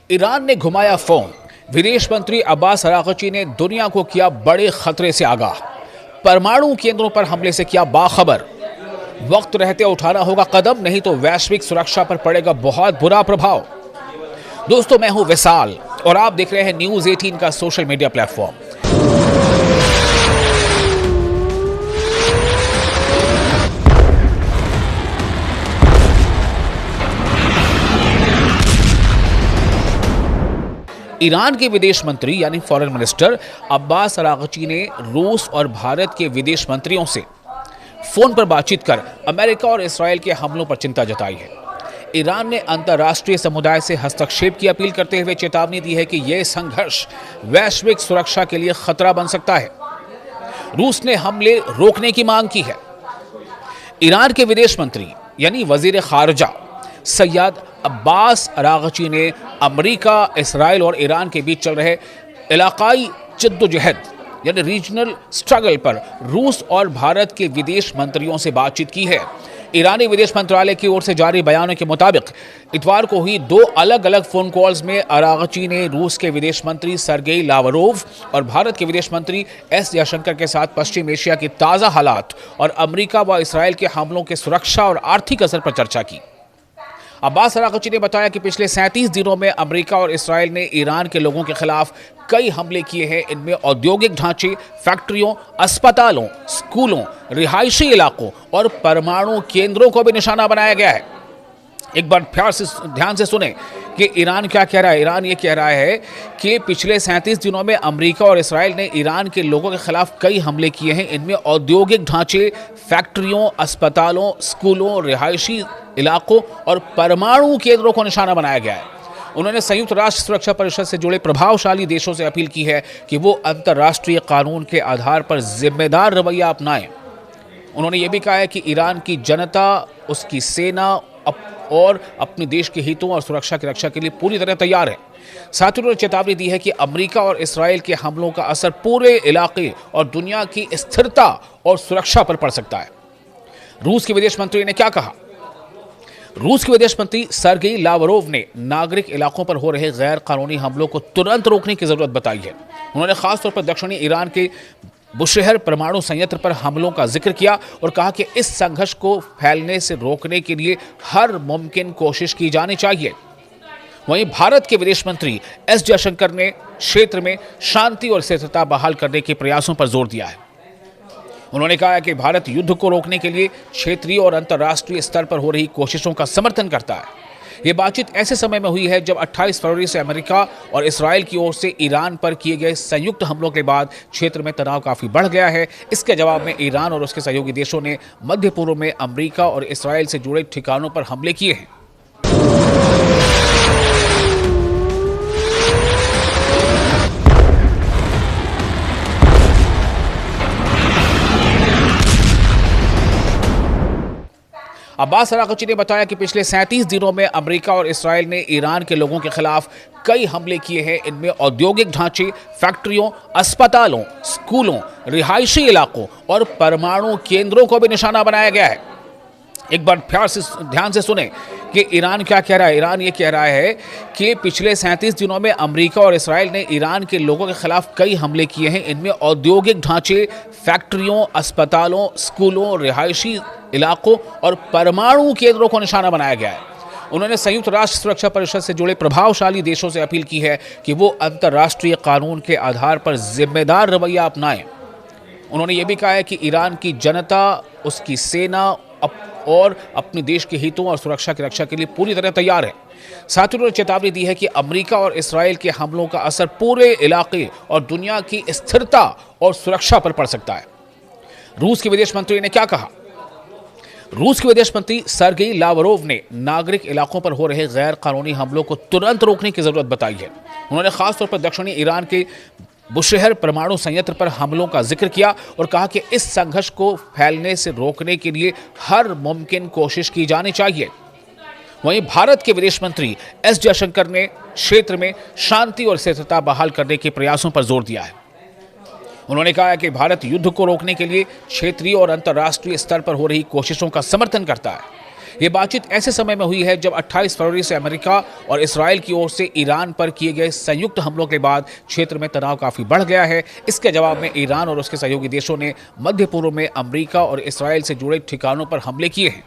Iran ने घुमाया phone. विदेश मंत्री अब्बास अरागची ने दुनिया को किया बड़े खतरे से आगाह। परमाणु केंद्रों पर हमले से किया बाखबर। वक्त रहते उठाना होगा कदम, नहीं तो वैश्विक सुरक्षा पर पड़ेगा बहुत बुरा प्रभाव। दोस्तों, मैं हूं विशाल और आप देख रहे हैं न्यूज 18 का सोशल मीडिया प्लेटफॉर्म। ईरान के विदेश मंत्री यानी फॉरेन मिनिस्टर अब्बास अरागची ने रूस और भारत के विदेश मंत्रियों से फोन पर बातचीत कर अमेरिका और इस्राएल के हमलों पर चिंता जताई है। ईरान ने अंतर्राष्ट्रीय समुदाय से हस्तक्षेप की अपील करते हुए चेतावनी दी है कि यह संघर्ष वैश्विक सुरक्षा के लिए खतरा बन सकता है। रूस ने हमले रोकने की मांग की है। ईरान के विदेश मंत्री यानी वजीर खारजा सैयद अब्बास अरागची ने अमेरिका, इस्राएल और ईरान के बीच चल रहे इलाकाई जद्दोजहद यानी रीजनल स्ट्रगल पर रूस और भारत के विदेश मंत्रियों से बातचीत की है। ईरानी विदेश मंत्रालय की ओर से जारी बयानों के मुताबिक इतवार को हुई दो अलग अलग फोन कॉल्स में अरागची ने रूस के विदेश मंत्री सर्गेई लावरोव और भारत के विदेश मंत्री एस जयशंकर के साथ पश्चिम एशिया के ताज़ा हालात और अमेरिका व इस्राएल के हमलों के सुरक्षा और आर्थिक असर पर चर्चा की। अब्बास अरागची ने बताया कि पिछले 37 दिनों में अमेरिका और इस्राएल ने ईरान के लोगों के खिलाफ कई हमले किए हैं। इनमें औद्योगिक ढांचे, फैक्ट्रियों, अस्पतालों, स्कूलों, रिहायशी इलाकों और परमाणु केंद्रों को भी निशाना बनाया गया है। एक बार फिर से ध्यान से सुने कि ईरान क्या कह रहा है। ईरान ये कह रहा है कि पिछले 37 दिनों में अमेरिका और इस्राएल ने ईरान के लोगों के खिलाफ कई हमले किए हैं। इनमें औद्योगिक ढांचे, फैक्ट्रियों, अस्पतालों, स्कूलों, रिहायशी इलाकों और परमाणु केंद्रों को निशाना बनाया गया है। उन्होंने संयुक्त राष्ट्र सुरक्षा परिषद से जुड़े प्रभावशाली देशों से अपील की है कि वो अंतर्राष्ट्रीय कानून के आधार पर जिम्मेदार रवैया अपनाएं। उन्होंने ये भी कहा है कि ईरान की जनता, उसकी सेना और अपने देश के हितों और सुरक्षा की रक्षा के लिए पूरी तरह तैयार है। साथ ही उन्होंने चेतावनी दी है कि अमेरिका और इस्राएल के हमलों का असर पूरे इलाके और दुनिया की स्थिरता और सुरक्षा पर पड़ सकता है। रूस के विदेश मंत्री ने क्या कहा? रूस के विदेश मंत्री सर्गेई लावरोव ने नागरिक इलाकों पर हो रहे गैर कानूनी हमलों को तुरंत रोकने की जरूरत बताई है। उन्होंने खासतौर पर दक्षिणी ईरान के बुशहर परमाणु संयंत्र पर हमलों का जिक्र किया और कहा कि इस संघर्ष को फैलने से रोकने के लिए हर मुमकिन कोशिश की जानी चाहिए। वहीं भारत के विदेश मंत्री एस जयशंकर ने क्षेत्र में शांति और स्थिरता बहाल करने के प्रयासों पर जोर दिया है। उन्होंने कहा कि भारत युद्ध को रोकने के लिए क्षेत्रीय और अंतर्राष्ट्रीय स्तर पर हो रही कोशिशों का समर्थन करता है। ये बातचीत ऐसे समय में हुई है जब 28 फरवरी से अमेरिका और इस्राएल की ओर से ईरान पर किए गए संयुक्त हमलों के बाद क्षेत्र में तनाव काफी बढ़ गया है। इसके जवाब में ईरान और उसके सहयोगी देशों ने मध्य पूर्व में अमेरिका और इस्राएल से जुड़े ठिकानों पर हमले किए हैं। अब्बास अरागची ने बताया कि पिछले 37 दिनों में अमेरिका और इस्राएल ने ईरान के लोगों के खिलाफ कई हमले किए हैं। इनमें औद्योगिक ढांचे, फैक्ट्रियों, अस्पतालों, स्कूलों, रिहायशी इलाकों और परमाणु केंद्रों को भी निशाना बनाया गया है। एक बार फिर से ध्यान से सुने कि ईरान क्या कह रहा है। ईरान ये कह रहा है कि पिछले 37 दिनों में अमेरिका और इस्राएल ने ईरान के लोगों के खिलाफ कई हमले किए हैं। इनमें औद्योगिक ढांचे, फैक्ट्रियों, अस्पतालों, स्कूलों, रिहायशी इलाकों और परमाणु केंद्रों को निशाना बनाया गया है। उन्होंने संयुक्त राष्ट्र सुरक्षा परिषद से जुड़े प्रभावशाली देशों से अपील की है कि वो अंतर्राष्ट्रीय कानून के आधार पर जिम्मेदार रवैया अपनाएं। उन्होंने ये भी कहा है कि ईरान की जनता, उसकी सेना और अपने देश के हितों और सुरक्षा की रक्षा के लिए पूरी तरह तैयार है। साथ ही उन्होंने चेतावनी दी है कि अमेरिका और इस्राएल के हमलों का असर पूरे इलाके और दुनिया की स्थिरता और सुरक्षा पर पड़ सकता है। रूस के विदेश मंत्री ने क्या कहा? रूस के विदेश मंत्री सर्गेई लावरोव ने नागरिक इलाकों पर हो रहे गैर कानूनी हमलों को तुरंत रोकने की जरूरत बताई है। उन्होंने खासतौर पर दक्षिणी ईरान के बुशहर परमाणु संयंत्र पर हमलों का जिक्र किया और कहा कि इस संघर्ष को फैलने से रोकने के लिए हर मुमकिन कोशिश की जानी चाहिए। वहीं भारत के विदेश मंत्री एस जयशंकर ने क्षेत्र में शांति और स्थिरता बहाल करने के प्रयासों पर जोर दिया है। उन्होंने कहा कि भारत युद्ध को रोकने के लिए क्षेत्रीय और अंतर्राष्ट्रीय स्तर पर हो रही कोशिशों का समर्थन करता है। ये बातचीत ऐसे समय में हुई है जब 28 फरवरी से अमेरिका और इसराइल की ओर से ईरान पर किए गए संयुक्त हमलों के बाद क्षेत्र में तनाव काफी बढ़ गया है। इसके जवाब में ईरान और उसके सहयोगी देशों ने मध्य पूर्व में अमेरिका और इसराइल से जुड़े ठिकानों पर हमले किए हैं।